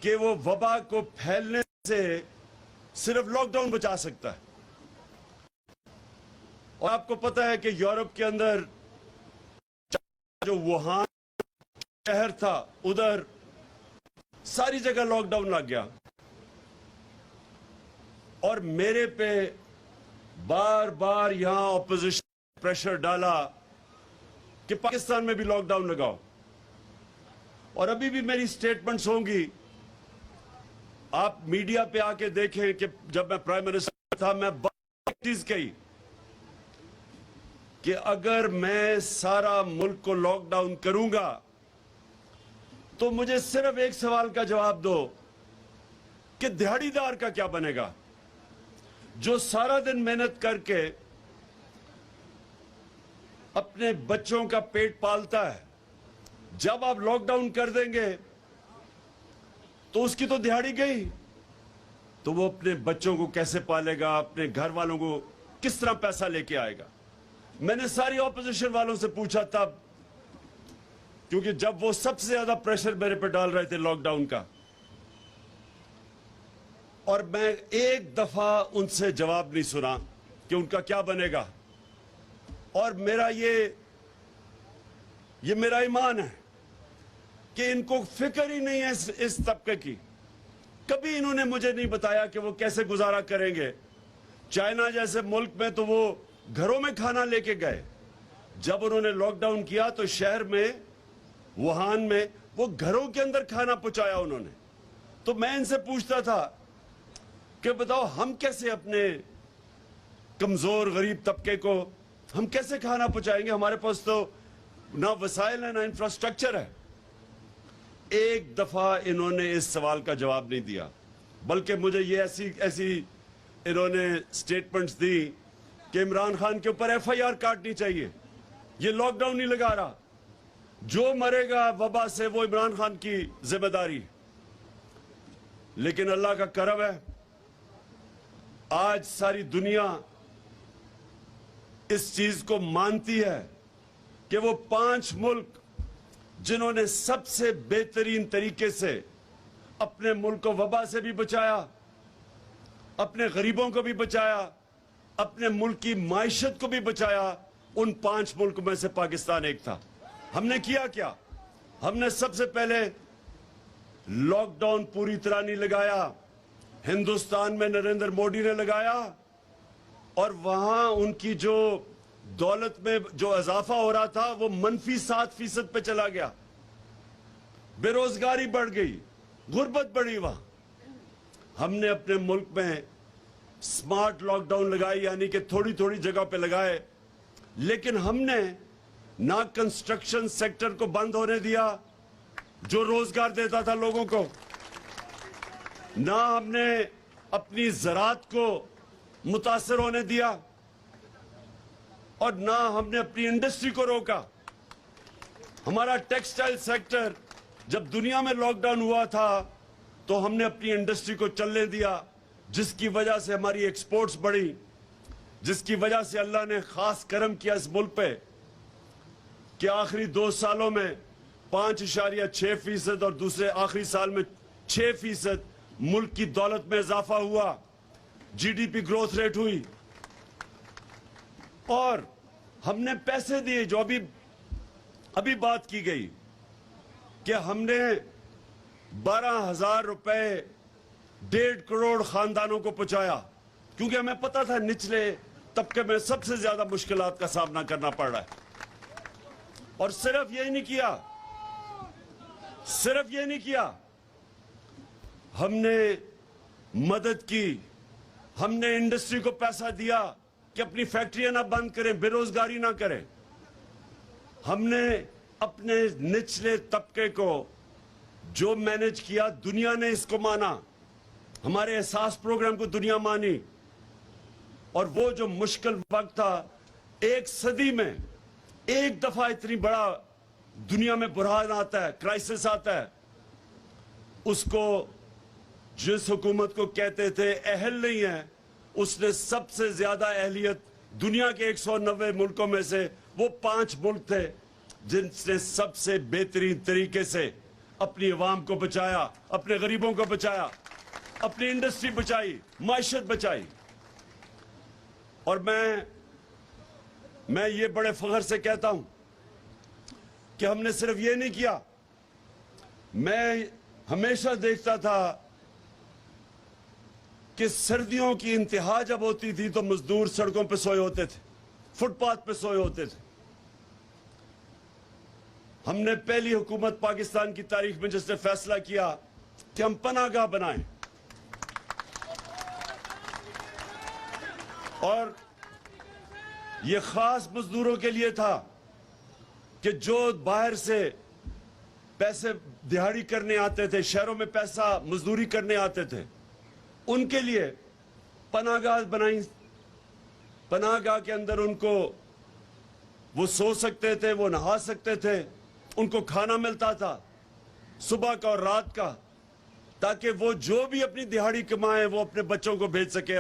कि वो वबा को फैलने से सिर्फ लॉकडाउन बचा सकता है। और आपको पता है कि यूरोप के अंदर जो वुहान शहर था उधर सारी जगह लॉकडाउन लग गया और मेरे पे बार बार यहां ऑपोजिशन प्रेशर डाला कि पाकिस्तान में भी लॉकडाउन लगाओ। और अभी भी मेरी स्टेटमेंट्स होंगी, आप मीडिया पे आके देखें कि जब मैं प्राइम मिनिस्टर था मैं एक चीज कही कि अगर मैं सारा मुल्क को लॉकडाउन करूंगा तो मुझे सिर्फ एक सवाल का जवाब दो कि दिहाड़ीदार का क्या बनेगा, जो सारा दिन मेहनत करके अपने बच्चों का पेट पालता है। जब आप लॉकडाउन कर देंगे तो उसकी तो दिहाड़ी गई, तो वो अपने बच्चों को कैसे पालेगा, अपने घर वालों को किस तरह पैसा लेके आएगा। मैंने सारी ऑपोजिशन वालों से पूछा तब, क्योंकि जब वो सबसे ज्यादा प्रेशर मेरे पे डाल रहे थे लॉकडाउन का, और मैं एक दफा उनसे जवाब नहीं सुना कि उनका क्या बनेगा। और मेरा ये मेरा ईमान है कि इनको फिक्र ही नहीं है इस तबके की। कभी इन्होंने मुझे नहीं बताया कि वो कैसे गुजारा करेंगे। चाइना जैसे मुल्क में तो वो घरों में खाना लेके गए। जब उन्होंने लॉकडाउन किया तो शहर में वुहान में वो घरों के अंदर खाना पहुंचाया उन्होंने। तो मैं इनसे पूछता था कि बताओ हम कैसे अपने कमजोर गरीब तबके को हम कैसे खाना पहुंचाएंगे, हमारे पास तो ना वसाइल है ना इंफ्रास्ट्रक्चर है। एक दफा इन्होंने इस सवाल का जवाब नहीं दिया, बल्कि मुझे ये ऐसी इन्होंने स्टेटमेंट्स दी कि इमरान खान के ऊपर FIR काटनी चाहिए, ये लॉकडाउन नहीं लगा रहा, जो मरेगा वबा से वो इमरान खान की जिम्मेदारी। लेकिन अल्लाह का करम है, आज सारी दुनिया इस चीज को मानती है कि वो 5 मुल्क जिन्होंने सबसे बेहतरीन तरीके से अपने मुल्क को वबा से भी बचाया, अपने गरीबों को भी बचाया, अपने मुल्क की माइशत को भी बचाया, उन 5 मुल्क में से पाकिस्तान एक था। हमने किया क्या? हमने सबसे पहले लॉकडाउन पूरी तरह नहीं लगाया, हिंदुस्तान में नरेंद्र मोदी ने लगाया और वहां उनकी जो दौलत में जो इजाफा हो रहा था वो -7% पे चला गया, बेरोजगारी बढ़ गई, गुर्बत बढ़ी। वहां हमने अपने मुल्क में स्मार्ट लॉकडाउन लगाई, यानी कि थोड़ी थोड़ी जगह पे लगाए, लेकिन हमने ना कंस्ट्रक्शन सेक्टर को बंद होने दिया जो रोजगार देता था लोगों को, ना हमने अपनी ज़राअत को मुतासर होने दिया और ना हमने अपनी इंडस्ट्री को रोका। हमारा टेक्सटाइल सेक्टर जब दुनिया में लॉकडाउन हुआ था तो हमने अपनी इंडस्ट्री को चलने दिया, जिसकी वजह से हमारी एक्सपोर्ट्स बढ़ी, जिसकी वजह से अल्लाह ने खास करम किया इस मुल्क पे कि आखिरी 2 सालों में 5.6% और दूसरे आखिरी साल में 6% मुल्क की दौलत में इजाफा हुआ, GDP ग्रोथ रेट हुई। और हमने पैसे दिए, जो अभी बात की गई कि हमने 12,000 रुपए 1.5 करोड़ खानदानों को पहुंचाया, क्योंकि हमें पता था निचले तबके में सबसे ज्यादा मुश्किलात का सामना करना पड़ रहा है। और सिर्फ यही नहीं किया, हमने मदद की, हमने इंडस्ट्री को पैसा दिया कि अपनी फैक्ट्रियां ना बंद करें, बेरोजगारी ना करें। हमने अपने निचले तबके को जो मैनेज किया, दुनिया ने इसको माना, हमारे एहसास प्रोग्राम को दुनिया मानी। और वो जो मुश्किल वक्त था, 1 सदी में एक दफा इतनी बड़ा दुनिया में बुरहान आता है, क्राइसिस आता है, उसको जिस हुकूमत को कहते थे अहल नहीं है, उसने सबसे ज्यादा अहलियत दुनिया के 190 मुल्कों में से वो 5 मुल्क थे जिनसे सबसे बेहतरीन तरीके से अपनी अवाम को बचाया, अपने गरीबों को बचाया, अपनी इंडस्ट्री बचाई, माइशत बचाई। और मैं ये बड़े फख्र से कहता हूं कि हमने सिर्फ ये नहीं किया। मैं हमेशा देखता था कि सर्दियों की इंतहा जब होती थी तो मजदूर सड़कों पे सोए होते थे, फुटपाथ पे सोए होते थे। हमने पहली हुकूमत पाकिस्तान की तारीख में जिसने फैसला किया कि हम पनाहगाह बनाएं, और यह खास मजदूरों के लिए था कि जो बाहर से पैसे दिहाड़ी करने आते थे, शहरों में पैसा मजदूरी करने आते थे, उनके लिए पनाहगाह बनाई। पनाहगाह के अंदर उनको वो सो सकते थे, वो नहा सकते थे, उनको खाना मिलता था सुबह का और रात का, ताकि वो जो भी अपनी दिहाड़ी कमाए वो अपने बच्चों को भेज सके।